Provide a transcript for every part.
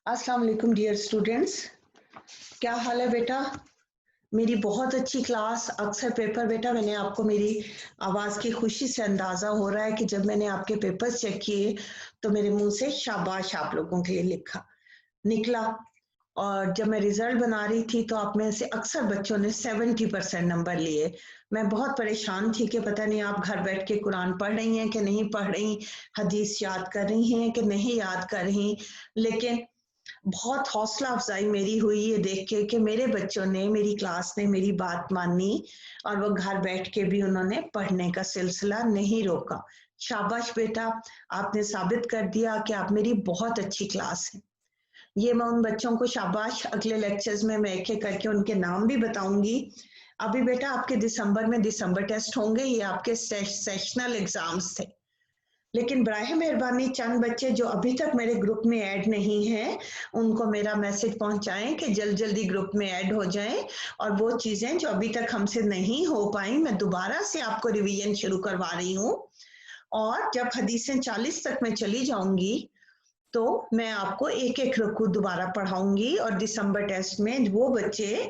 अस्सलाम वालेकुम dear students, क्या हाल है बेटा? मेरी बहुत अच्छी क्लास। अक्सर पेपर बेटा, मैंने आपको मेरी आवाज़ की खुशी से अंदाज़ा हो रहा है कि जब मैंने आपके पेपर्स चेक किए तो मेरे मुंह से शाबाश आप लोगों के लिए निकला। और जब मैं रिजल्ट बना रही थी तो आप में से अक्सर बच्चों ने 70% नंबर लिए। मैं बहुत परेशान थी कि पता नहीं आप घर बैठ के कुरान पढ़ रही हैं कि नहीं पढ़ रही, हदीस याद कर रही हैं कि नहीं याद कर रही। लेकिन बहुत हौसला अफजाई मेरी हुई ये देख के कि मेरे बच्चों ने, मेरी क्लास ने मेरी बात मानी और वो घर बैठ के भी उन्होंने पढ़ने का सिलसिला नहीं रोका। शाबाश बेटा, आपने साबित कर दिया कि आप मेरी बहुत अच्छी क्लास है। ये मैं उन बच्चों को शाबाश, अगले लेक्चर्स में मैं एक एक करके उनके नाम भी बताऊंगी। अभी बेटा आपके दिसंबर टेस्ट होंगे, ये आपके सेशनल एग्जाम्स थे। लेकिन बराह मेहरबानी चंद बच्चे जो अभी तक मेरे ग्रुप में ऐड नहीं हैं, उनको मेरा मैसेज पहुंचाएं कि जल्दी ग्रुप में ऐड हो जाएं और वो चीज़ें जो अभी तक हमसे नहीं हो पाई, मैं दोबारा से आपको रिवीजन शुरू करवा रही हूँ। और जब हदीसें 40 तक मैं चली जाऊंगी तो मैं आपको एक एक रुकू दोबारा पढ़ाऊंगी। और दिसंबर टेस्ट में वो बच्चे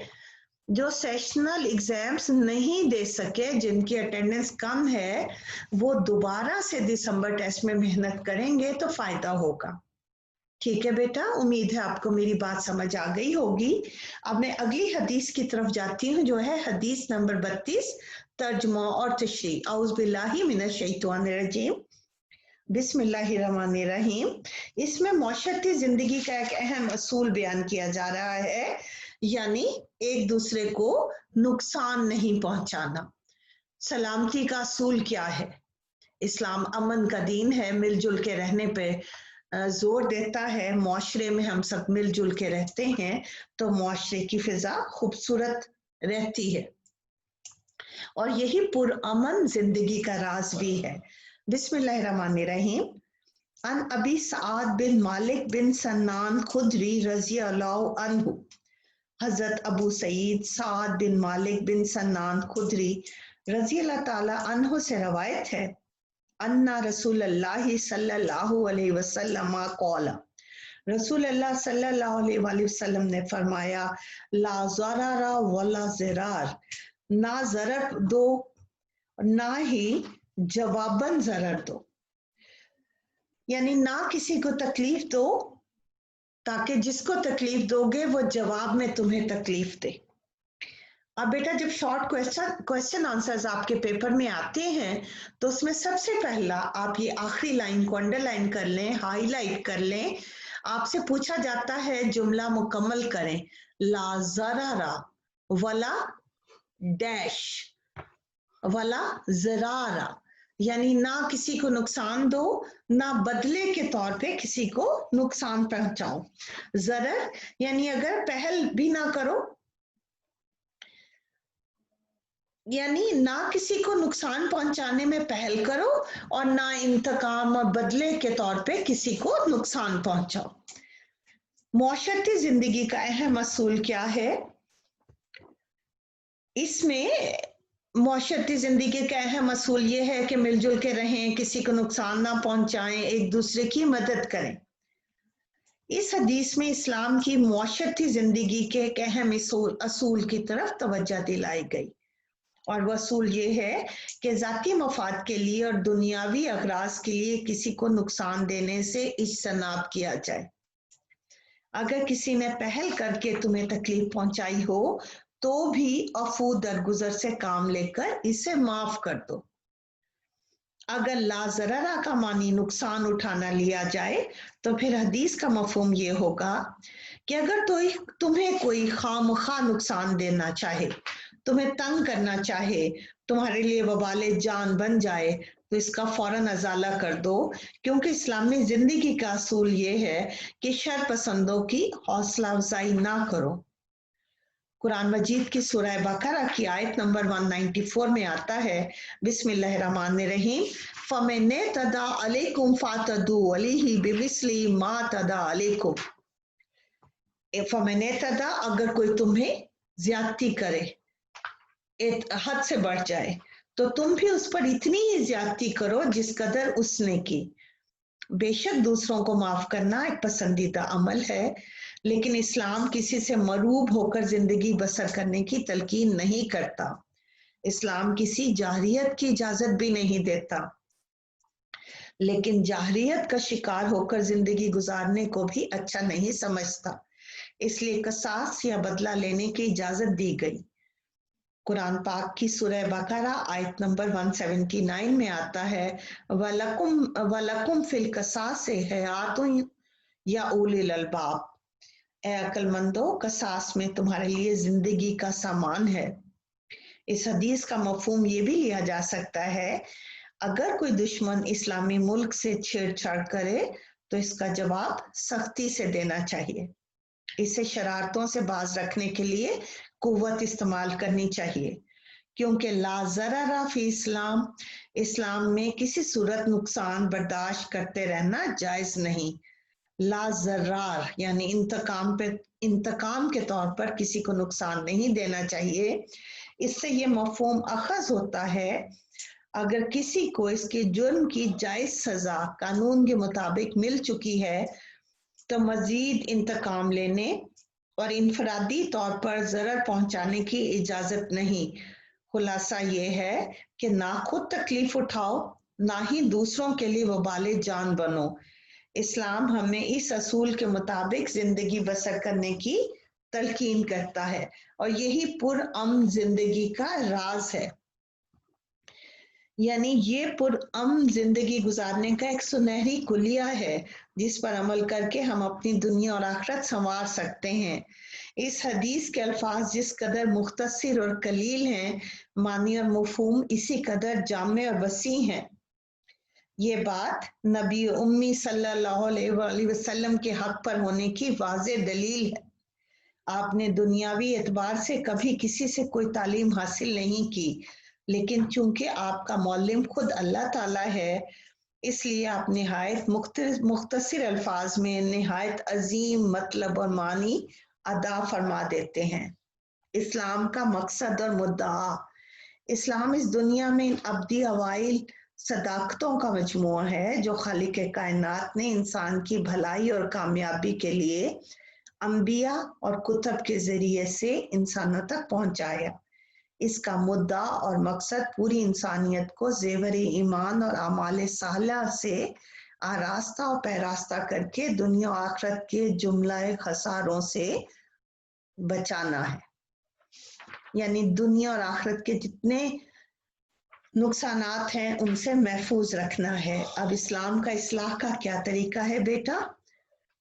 जो सेशनल एग्जाम्स नहीं दे सके, जिनकी अटेंडेंस कम है, वो दोबारा से दिसंबर टेस्ट में मेहनत करेंगे तो फायदा होगा। ठीक है बेटा, उम्मीद है आपको मेरी बात समझ आ गई होगी। अब मैं अगली हदीस की तरफ जाती हूँ जो है हदीस नंबर 32, तर्जुमा और तशरीह। औज़ु बिल्लाहि मिनश शैतानिर रजीम, बिस्मिल्लाहिर्रहमानिर्रहीम। इसमें मौशरती जिंदगी का एक अहम असूल बयान किया जा रहा है, यानी एक दूसरे को नुकसान नहीं पहुंचाना। सलामती का असूल क्या है? इस्लाम अमन का दीन है, मिलजुल के रहने पे जोर देता है। मुआशरे में हम सब मिलजुल के रहते हैं तो मुआशरे की फिजा खूबसूरत रहती है और यही पुरअमन जिंदगी का राज भी है। बिस्मिल्लाहिर्रहमानिर्रहीम। अन अबी सआद बिन मालिक बिन सन्नान खुदरी रजी अल्लाहु अन्हु, हजरत अबू सईद साद बिन मालिक बिन सन्नान खुदरी रजी अल्लाह ताला अन्हु से रवायत है, अन्ना रसूलुल्लाह सल्लल्लाहु अलैहि वसल्लम क़ाला, रसूल अल्लाह सल्लल्लाहु अलैहि वसल्लम ने फरमाया, ला ज़रारा वला ज़िरार, ना ज़रर दो ना ही जवाबन ज़रर दो, यानी ना किसी को तकलीफ दो ताकि जिसको तकलीफ दोगे वो जवाब में तुम्हें तकलीफ दे। अब बेटा जब शॉर्ट क्वेश्चन आंसर्स आपके पेपर में आते हैं तो उसमें सबसे पहला आप ये आखिरी लाइन को अंडरलाइन कर लें, हाईलाइट कर लें। आपसे पूछा जाता है जुमला मुकम्मल करें, ला ज़रारा वला डैश वला ज़रारा, यानी ना किसी को नुकसान दो, ना बदले के तौर पे किसी को नुकसान पहुंचाओ। जरर यानी अगर पहल भी ना करो, यानी ना किसी को नुकसान पहुंचाने में पहल करो और ना इंतकाम और बदले के तौर पे किसी को नुकसान पहुंचाओ। मुआशरती जिंदगी का अहम असूल क्या है? इसमें मुआशरती जिंदगी का अहम असूल ये है कि मिलजुल के रहें, किसी को नुकसान ना पहुंचाएं, एक दूसरे की मदद करें। इस हदीस में इस्लाम की मुआशरती जिंदगी के एक अहम असूल की तरफ तवज्जो दिलाई गई और वो असूल ये है कि ज़ाती मफाद के लिए और दुनियावी अगराज के लिए किसी को नुकसान देने से इज्तनाब किया जाए। अगर किसी ने पहल करके तुम्हें तकलीफ पहुंचाई हो तो भी अफू दरगुजर से काम लेकर इसे माफ कर दो। अगर ला ज़ररा का मानी नुकसान उठाना लिया जाए तो फिर हदीस का मफहूम ये होगा कि अगर तुम्हें कोई खामखा नुकसान देना चाहे, तुम्हें तंग करना चाहे, तुम्हारे लिए वबाले जान बन जाए तो इसका फौरन अजाला कर दो, क्योंकि इस्लामी जिंदगी का असूल ये है कि शर पसंदों की हौसला अफजाई ना करो। कुरान मजीद की सूरह बकरा की आयत नंबर 194 में आता है, बिस्मिल्लाहिर्रहमानिर्रहीम, फमने तदा अलैकुम फातदू अलैहि बिमिस्ली मा तदा अलैकुम। फमने तदा, अगर कोई तुम्हें ज्यादती करे, हद से बढ़ जाए, तो तुम भी उस पर इतनी ही ज्यादती करो जिस कदर उसने की। बेशक दूसरों को माफ करना एक पसंदीदा अमल है, लेकिन इस्लाम किसी से मरूब होकर जिंदगी बसर करने की तलकीन नहीं करता। इस्लाम किसी जाहिरियत की इजाजत भी नहीं देता, लेकिन जाहिरियत का शिकार होकर जिंदगी गुजारने को भी अच्छा नहीं समझता। इसलिए कसास या बदला लेने की इजाजत दी गई। कुरान पाक की सूरह बकरा आयत नंबर 179 में आता है, वलकुम फिल कसास हयातुन या उलिल अलबाब। ए अक्लमंदो, कसास में तुम्हारे लिए जिंदगी का सामान है। इस हदीस का मफहूम ये भी लिया जा सकता है, अगर कोई दुश्मन इस्लामी मुल्क से छेड़छाड़ करे तो इसका जवाब सख्ती से देना चाहिए। इसे शरारतों से बाज रखने के लिए कुव्वत इस्तेमाल करनी चाहिए, क्योंकि ला ज़ररा फी इस्लाम, इस्लाम में किसी सूरत नुकसान बर्दाश्त करते रहना जायज नहीं। ला ज़र्रार यानी इंतकाम के तौर पर किसी को नुकसान नहीं देना चाहिए। इससे ये मफहूम अखज़ होता है, अगर किसी को इसके जुर्म की जायज सजा कानून के मुताबिक मिल चुकी है तो मजीद इंतकाम लेने और इनफरादी तौर पर जरर पहुंचाने की इजाजत नहीं। खुलासा ये है कि ना खुद तकलीफ उठाओ, ना ही दूसरों के लिए वबाले जान बनो। इस्लाम हमें इस असूल के मुताबिक जिंदगी बसर करने की तलकीन करता है, और यही पुरअमन जिंदगी का राज है। यानी ये पुरअमन जिंदगी गुजारने का एक सुनहरी कुलिया है, जिस पर अमल करके हम अपनी दुनिया और आखिरत संवार सकते हैं। इस हदीस के अल्फाज जिस कदर मुख्तसर और कलील हैं, मानी और मफहूम इसी कदर जामे और वसी हैं। ये बात नबी उम्मी सल्लल्लाहु अलैहि वसल्लम के हक पर होने की वाज़ेह दलील है। आपने दुनियावी एतबार से कभी किसी से कोई तालीम हासिल नहीं की, लेकिन चूंकि आपका मौलिम खुद अल्लाह ताला है, इसलिए आप निहायत मुख्तसर अल्फाज में निहायत अजीम मतलब और मानी अदा फरमा देते हैं। इस्लाम का मकसद और मुद्दा। इस्लाम इस दुनिया में इन अब्दी अवाइल सदाकतों का मजमुआ है जो खालिक कायनात ने इंसान की भलाई और कामयाबी के लिए अंबिया और कुतब के जरिए से इंसानों तक पहुंचाया। इसका मुद्दा और मकसद पूरी इंसानियत को ज़ेवर ईमान और आमाल साला से आरास्ता और पैरास्ता करके दुनिया और आखिरत के जुमला खसारों से बचाना है। यानी दुनिया और आखिरत के जितने नुकसानात हैं उनसे महफूज रखना है। अब इस्लाम का इस्लाह का क्या तरीका है बेटा?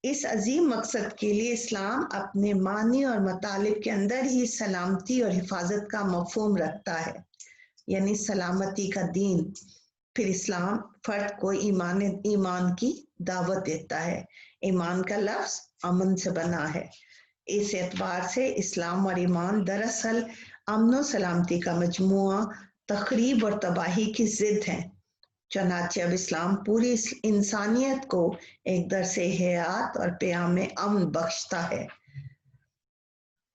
इस अजीम मकसद के लिए इस्लाम अपने मानी और मतालिब के अंदर ही सलामती और हिफाजत का मफहूम रखता है, यानी सलामती का दीन। फिर इस्लाम फर्द को ईमान की दावत देता है। ईमान का लफ्ज अमन से बना है। इस एतबार से इस्लाम और ईमान दरअसल अमन और सलामती का मजमुआ, तखरीब और तबाही की जिद है। चनाचे अब इस्लाम पूरी इंसानियत को एक दरस हयात और प्याम अमन बख्शता है।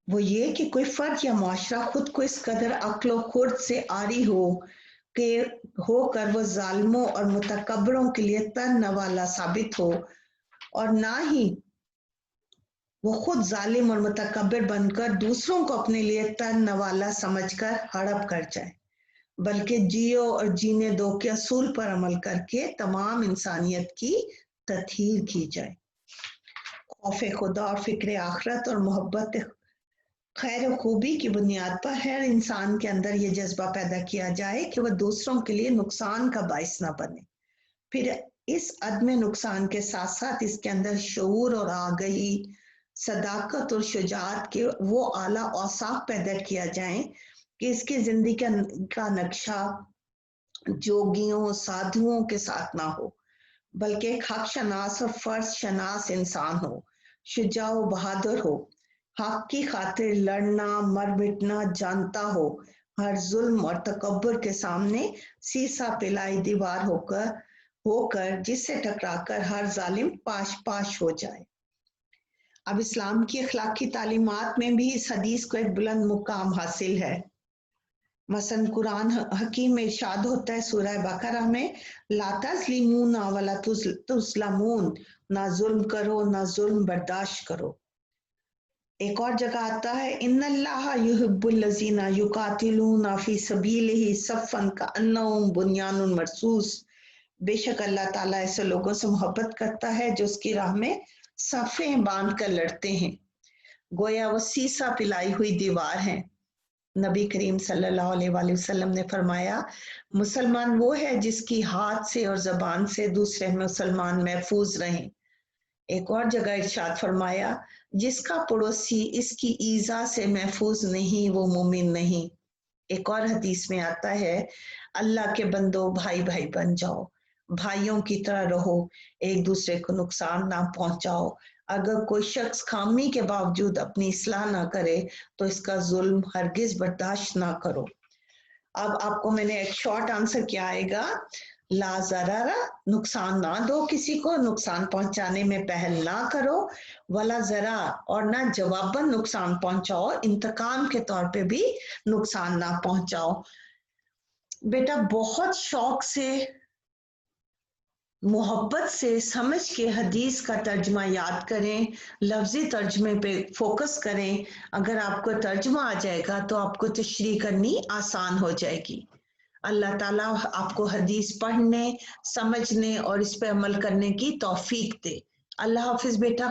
वो ये कि कोई फर्द या मुआशरा खुद को इस कदर अक्ल खुर्द से आरी होकर वो जालिमों और मुतकब्बरों के लिए तन वाला साबित हो, और ना ही वो खुद जालिम और मुतकब्बिर बनकर दूसरों को अपने लिए तन वाला समझकर हड़प कर जाए, बल्कि जियो और जीने दो के असूल पर अमल करके तमाम इंसानियत की तत्हीर की जाए। खौफ खुदा और फिक्र आखिरत और मोहब्बत खैर खूबी की बुनियाद पर हर इंसान के अंदर ये जज्बा पैदा किया जाए कि वह दूसरों के लिए नुकसान का बाइस ना बने। फिर इस अदम नुकसान के साथ साथ इसके अंदर शऊर और आगही, सदाकत और शुजात के वो आला औसाफ पैदा किया जाए कि इसकी जिंदगी का नक्शा जोगियों साधुओं के साथ ना हो, बल्कि एक हक शनास और फर्ज शनास इंसान हो, शुजा बहादुर हो, हक की खातिर लड़ना मर मिटना जानता हो, हर जुल्म और तकब्बुर के सामने सीसा पिलाई दीवार होकर जिससे टकराकर हर जालिम पाश पाश हो जाए। अब इस्लाम की अखलाकी तालीमात में भी इस हदीस को एक बुलंद मुकाम हासिल है। مثلا قرآن حکیم میں ارشاد ہوتا ہے سورہ بقرہ میں لا تظلمون ولا تظلمون، نہ ظلم کرو نہ ظلم برداشت کرو۔ ایک اور جگہ آتا ہے ان اللہ یحب الذین یقاتلون فی سبیلہ صفا کانہم بنیان مرصوص، بے شک اللہ تعالیٰ ایسے لوگوں سے محبت کرتا ہے جو اس کی راہ میں صفیں باندھ کر لڑتے ہیں، گویا وہ سیسا پلائی ہوئی دیوار ہیں۔ نبی کریم صلی اللہ علیہ وآلہ وسلم نے فرمایا مسلمان وہ ہے جس کی ہاتھ سے اور زبان سے دوسرے مسلمان محفوظ رہیں۔ ایک اور جگہ ارشاد فرمایا جس کا پڑوسی اس کی ایذا سے محفوظ نہیں وہ مومن نہیں۔ ایک اور حدیث میں آتا ہے اللہ کے بندو بھائی بھائی بن جاؤ، بھائیوں کی طرح رہو، ایک دوسرے کو نقصان نہ پہنچاؤ، اگر کوئی شخص خامی کے باوجود اپنی اصلاح نہ کرے تو اس کا ظلم ہرگز برداشت نہ کرو۔ اب آپ کو میں نے ایک شارٹ آنسر کیا آئے گا، لا ضرر، نقصان نہ دو کسی کو، نقصان پہنچانے میں پہل نہ کرو، ولا ضرر، اور نہ جواباً نقصان پہنچاؤ، انتقام کے طور پہ بھی نقصان نہ پہنچاؤ۔ بیٹا بہت شوق سے، محبت سے سمجھ کے حدیث کا ترجمہ یاد کریں، لفظی ترجمے پہ فوکس کریں۔ اگر آپ کو ترجمہ آ جائے گا تو آپ کو تشریح کرنی آسان ہو جائے گی۔ اللہ تعالیٰ آپ کو حدیث پڑھنے، سمجھنے اور اس پہ عمل کرنے کی توفیق دے۔ اللہ حافظ بیٹا۔